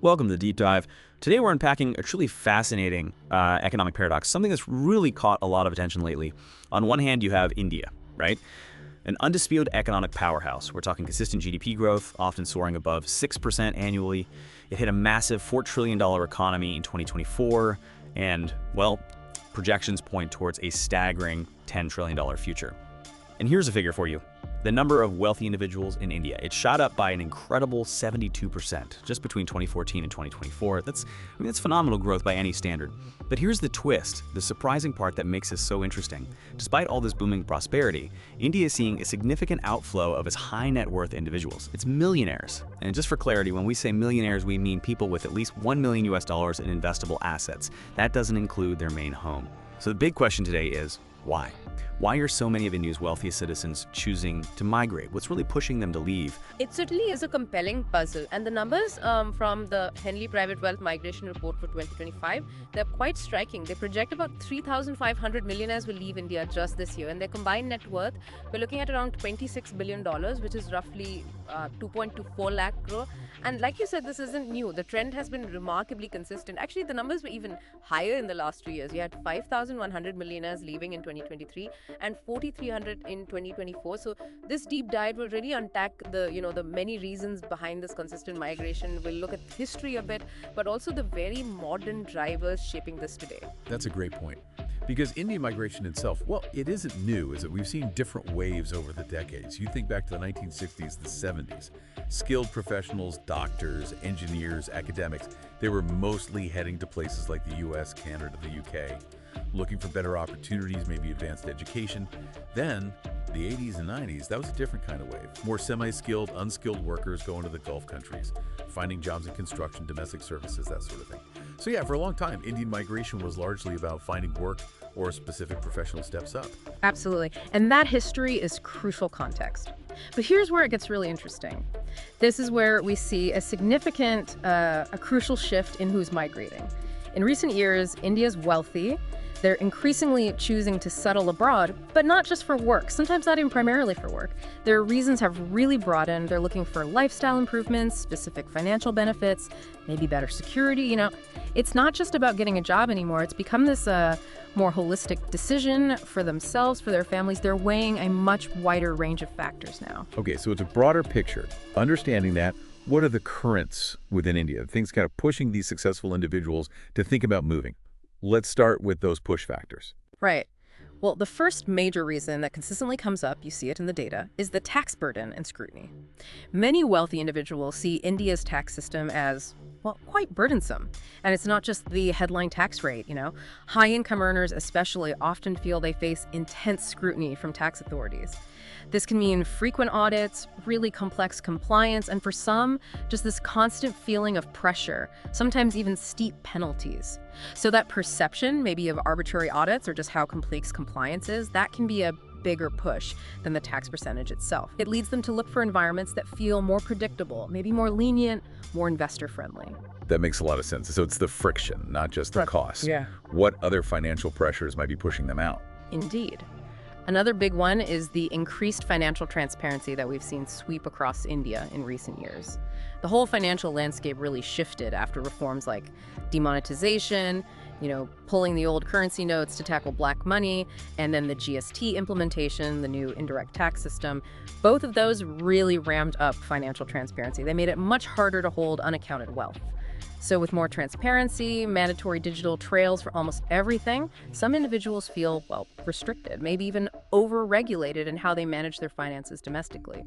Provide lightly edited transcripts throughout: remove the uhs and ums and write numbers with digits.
Welcome to the Deep Dive. Today we're unpacking a truly fascinating economic paradox, something that's really caught a lot of attention lately. On one hand, you have India, right? An undisputed economic powerhouse. We're talking consistent GDP growth, often soaring above 6% annually. It hit a massive $4 trillion economy in 2024, and, well, projections point towards a staggering $10 trillion future. And here's a figure for you. The number of wealthy individuals in India, it shot up by an incredible 72% just between 2014 and 2024. That's phenomenal growth by any standard. But here's the twist, the surprising part that makes this so interesting. Despite all this booming prosperity, India is seeing a significant outflow of its high net worth individuals. It's millionaires. And just for clarity, when we say millionaires, we mean people with at least $1 million in investable assets. That doesn't include their main home. So the big question today is, why? Why are so many of India's wealthiest citizens choosing to migrate? What's really pushing them to leave? It certainly is a compelling puzzle, and the numbers from the Henley Private Wealth Migration Report for 2025, they're quite striking. They project about 3,500 millionaires will leave India just this year, and their combined net worth, we're looking at around $26 billion, which is roughly 2.24 lakh crore. And like you said, this isn't new. The trend has been remarkably consistent. Actually, the numbers were even higher in the last 2 years. You had 5,100 millionaires leaving in 2023 and 4,300 in 2024. So this deep dive will really unpack the many reasons behind this consistent migration. We'll look at history a bit, but also the very modern drivers shaping this today. That's a great point. Because Indian migration itself, well, it isn't new, is it? We've seen different waves over the decades. You think back to the 1960s, the 70s. Skilled professionals, doctors, engineers, academics, they were mostly heading to places like the US, Canada, the UK, looking for better opportunities, maybe advanced education. Then, the 80s and 90s, that was a different kind of wave. More semi-skilled, unskilled workers going to the Gulf countries, finding jobs in construction, domestic services, that sort of thing. So yeah, for a long time, Indian migration was largely about finding work or specific professional steps up. Absolutely. And that history is crucial context. But here's where it gets really interesting. This is where we see a significant, a crucial shift in who's migrating. In recent years, India's wealthy. They're increasingly choosing to settle abroad, but not just for work, sometimes not even primarily for work. Their reasons have really broadened. They're looking for lifestyle improvements, specific financial benefits, maybe better security. It's not just about getting a job anymore. It's become this more holistic decision for themselves, for their families. They're weighing a much wider range of factors now. Okay, so it's a broader picture. Understanding that, what are the currents within India? Things kind of pushing these successful individuals to think about moving. Let's start with those push factors. Right. Well, the first major reason that consistently comes up, you see it in the data, is the tax burden and scrutiny. Many wealthy individuals see India's tax system as, well, quite burdensome. And it's not just the headline tax rate, High-income earners especially often feel they face intense scrutiny from tax authorities. This can mean frequent audits, really complex compliance, and for some, just this constant feeling of pressure, sometimes even steep penalties. So that perception, maybe of arbitrary audits or just how complex compliance is, that can be a bigger push than the tax percentage itself. It leads them to look for environments that feel more predictable, maybe more lenient, more investor-friendly. That makes a lot of sense. So it's the friction, not just the cost. Yeah. What other financial pressures might be pushing them out? Indeed. Another big one is the increased financial transparency that we've seen sweep across India in recent years. The whole financial landscape really shifted after reforms like demonetization, pulling the old currency notes to tackle black money, and then the GST implementation, the new indirect tax system. Both of those really ramped up financial transparency. They made it much harder to hold unaccounted wealth. So with more transparency, mandatory digital trails for almost everything, some individuals feel, well, restricted, maybe even over-regulated in how they manage their finances domestically.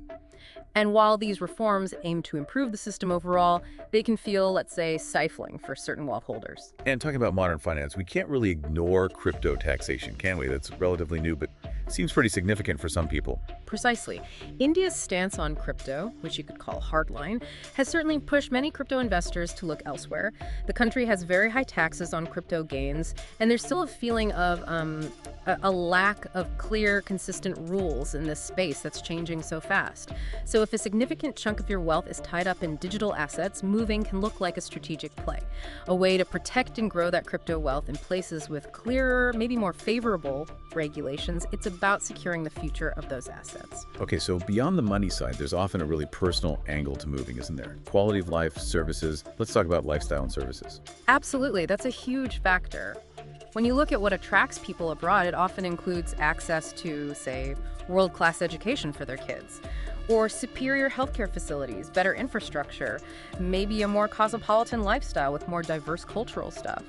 And while these reforms aim to improve the system overall, they can feel, let's say, stifling for certain wealth holders. And talking about modern finance, we can't really ignore crypto taxation, can we? That's relatively new, but seems pretty significant for some people. Precisely. India's stance on crypto, which you could call hardline, has certainly pushed many crypto investors to look elsewhere. The country has very high taxes on crypto gains, and there's still a feeling of a lack of clear, consistent rules in this space that's changing so fast. So if a significant chunk of your wealth is tied up in digital assets, moving can look like a strategic play, a way to protect and grow that crypto wealth in places with clearer, maybe more favorable regulations. It's a about securing the future of those assets. Okay, so beyond the money side, there's often a really personal angle to moving, isn't there? Quality of life, services. Let's talk about lifestyle and services. Absolutely, that's a huge factor. When you look at what attracts people abroad, it often includes access to, say, world-class education for their kids, or superior healthcare facilities, better infrastructure, maybe a more cosmopolitan lifestyle with more diverse cultural stuff.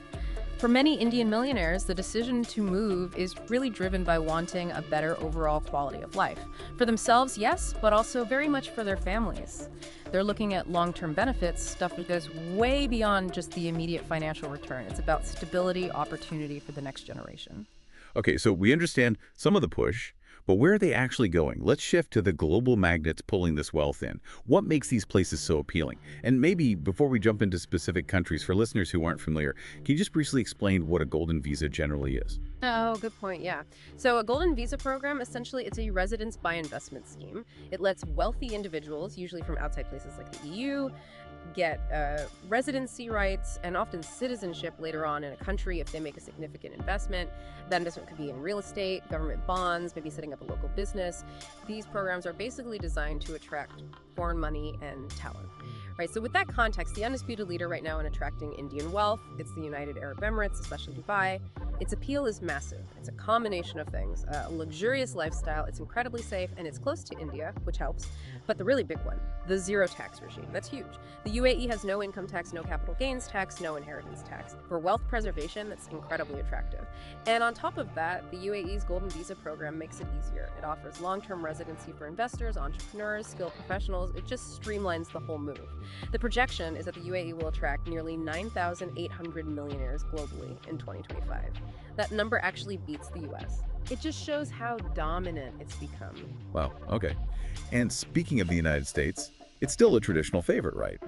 For many Indian millionaires, the decision to move is really driven by wanting a better overall quality of life. For themselves, yes, but also very much for their families. They're looking at long-term benefits, stuff that goes way beyond just the immediate financial return. It's about stability, opportunity for the next generation. Okay, so we understand some of the push, but where are they actually going? Let's shift to the global magnets pulling this wealth in. What makes these places so appealing? And maybe before we jump into specific countries, for listeners who aren't familiar, can you just briefly explain what a golden visa generally is? Oh, good point, yeah. So a golden visa program, essentially, it's a residence by investment scheme. It lets wealthy individuals, usually from outside places like the EU, get residency rights and often citizenship later on in a country if they make a significant investment. That investment could be in real estate, government bonds, maybe setting up a local business. These programs are basically designed to attract foreign money and talent. Right, so with that context, the undisputed leader right now in attracting Indian wealth, it's the United Arab Emirates, especially Dubai. Its appeal is massive. It's a combination of things. A luxurious lifestyle, it's incredibly safe, and it's close to India, which helps. But the really big one, the zero tax regime, that's huge. The UAE has no income tax, no capital gains tax, no inheritance tax. For wealth preservation, that's incredibly attractive. And on top of that, the UAE's Golden Visa program makes it easier. It offers long-term residency for investors, entrepreneurs, skilled professionals. It just streamlines the whole move. The projection is that the UAE will attract nearly 9,800 millionaires globally in 2025. That number actually beats the US. It just shows how dominant it's become. Wow, okay. And speaking of the United States, it's still a traditional favorite, right?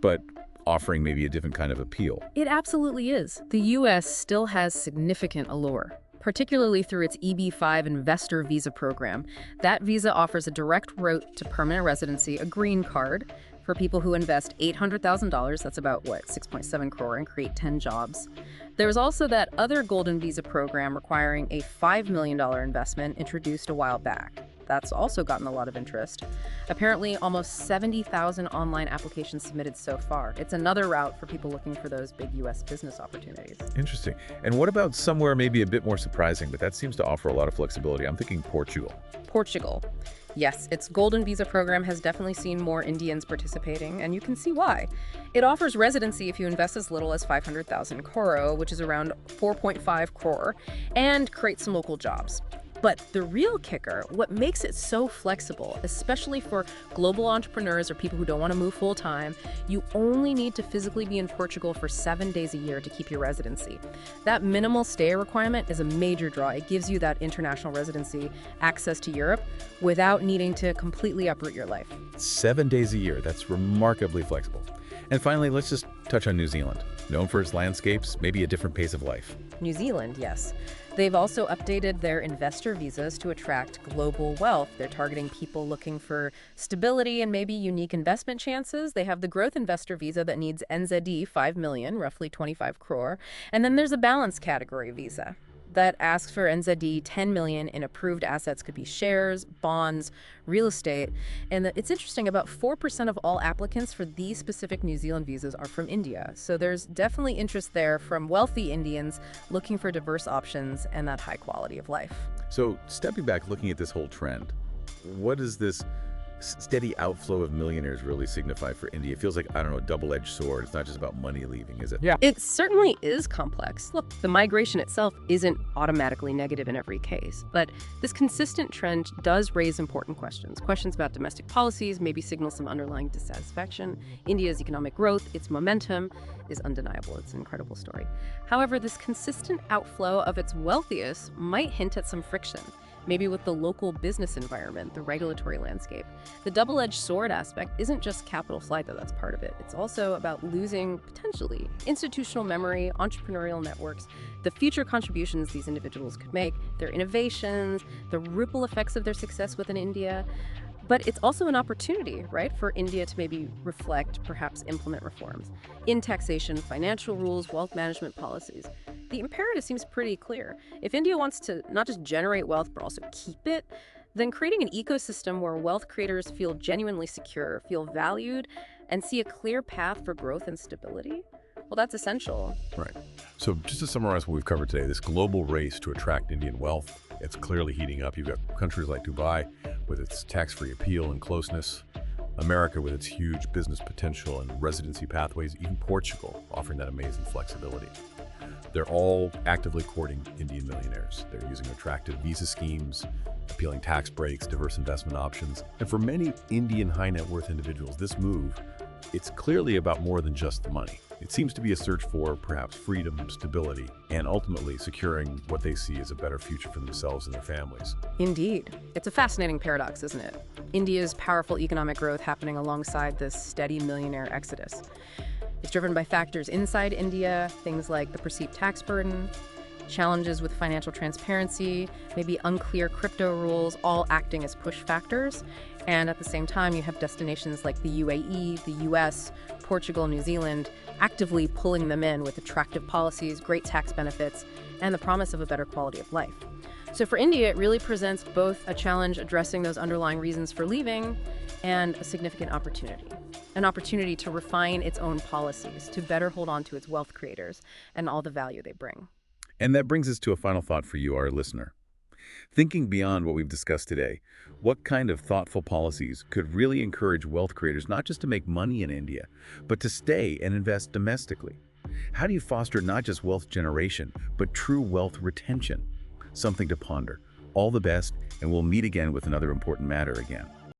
But offering maybe a different kind of appeal. It absolutely is. The US still has significant allure, particularly through its EB-5 investor visa program. That visa offers a direct route to permanent residency, a green card, for people who invest $800,000, that's about, 6.7 crore, and create 10 jobs. There's also that other Golden Visa program requiring a $5 million investment introduced a while back. That's also gotten a lot of interest. Apparently, almost 70,000 online applications submitted so far. It's another route for people looking for those big U.S. business opportunities. Interesting. And what about somewhere maybe a bit more surprising, but that seems to offer a lot of flexibility? I'm thinking Portugal. Portugal. Yes, its Golden Visa program has definitely seen more Indians participating, and you can see why. It offers residency if you invest as little as 500,000 koro, which is around 4.5 crore, and create some local jobs. But the real kicker, what makes it so flexible, especially for global entrepreneurs or people who don't want to move full-time, you only need to physically be in Portugal for 7 days a year to keep your residency. That minimal stay requirement is a major draw. It gives you that international residency access to Europe without needing to completely uproot your life. 7 days a year. That's remarkably flexible. And finally, let's just touch on New Zealand. Known for its landscapes, maybe a different pace of life. New Zealand, yes. They've also updated their investor visas to attract global wealth. They're targeting people looking for stability and maybe unique investment chances. They have the growth investor visa that needs NZD 5 million, roughly 25 crore. And then there's a balanced category visa that asks for NZD 10 million in approved assets, could be shares, bonds, real estate. And it's interesting, about 4% of all applicants for these specific New Zealand visas are from India. So there's definitely interest there from wealthy Indians looking for diverse options and that high quality of life. So stepping back, looking at this whole trend, what does this steady outflow of millionaires really signify for India? It feels like, I don't know, a double-edged sword. It's not just about money leaving, is it? Yeah. It certainly is complex. Look, the migration itself isn't automatically negative in every case, but this consistent trend does raise important questions. Questions about domestic policies, maybe signal some underlying dissatisfaction. India's economic growth, its momentum is undeniable. It's an incredible story. However, this consistent outflow of its wealthiest might hint at some friction, maybe with the local business environment, the regulatory landscape. The double-edged sword aspect isn't just capital flight, though that's part of it. It's also about losing, potentially, institutional memory, entrepreneurial networks, the future contributions these individuals could make, their innovations, the ripple effects of their success within India. But it's also an opportunity, right, for India to maybe reflect, perhaps implement reforms in taxation, financial rules, wealth management policies. the imperative seems pretty clear. If India wants to not just generate wealth, but also keep it, then creating an ecosystem where wealth creators feel genuinely secure, feel valued, and see a clear path for growth and stability, well, that's essential. Right. So just to summarize what we've covered today, this global race to attract Indian wealth, it's clearly heating up. You've got countries like Dubai with its tax-free appeal and closeness, America with its huge business potential and residency pathways, even Portugal offering that amazing flexibility. They're all actively courting Indian millionaires. They're using attractive visa schemes, appealing tax breaks, diverse investment options. And for many Indian high net worth individuals, this move, it's clearly about more than just the money. It seems to be a search for perhaps freedom, stability, and ultimately securing what they see as a better future for themselves and their families. Indeed. It's a fascinating paradox, isn't it? India's powerful economic growth happening alongside this steady millionaire exodus. It's driven by factors inside India, things like the perceived tax burden, challenges with financial transparency, maybe unclear crypto rules, all acting as push factors. And at the same time, you have destinations like the UAE, the US, Portugal, New Zealand, actively pulling them in with attractive policies, great tax benefits, and the promise of a better quality of life. So for India, it really presents both a challenge addressing those underlying reasons for leaving and a significant opportunity. An opportunity to refine its own policies, to better hold on to its wealth creators and all the value they bring. And that brings us to a final thought for you, our listener. Thinking beyond what we've discussed today, what kind of thoughtful policies could really encourage wealth creators not just to make money in India, but to stay and invest domestically? How do you foster not just wealth generation, but true wealth retention? Something to ponder. All the best, and we'll meet again with another important matter again.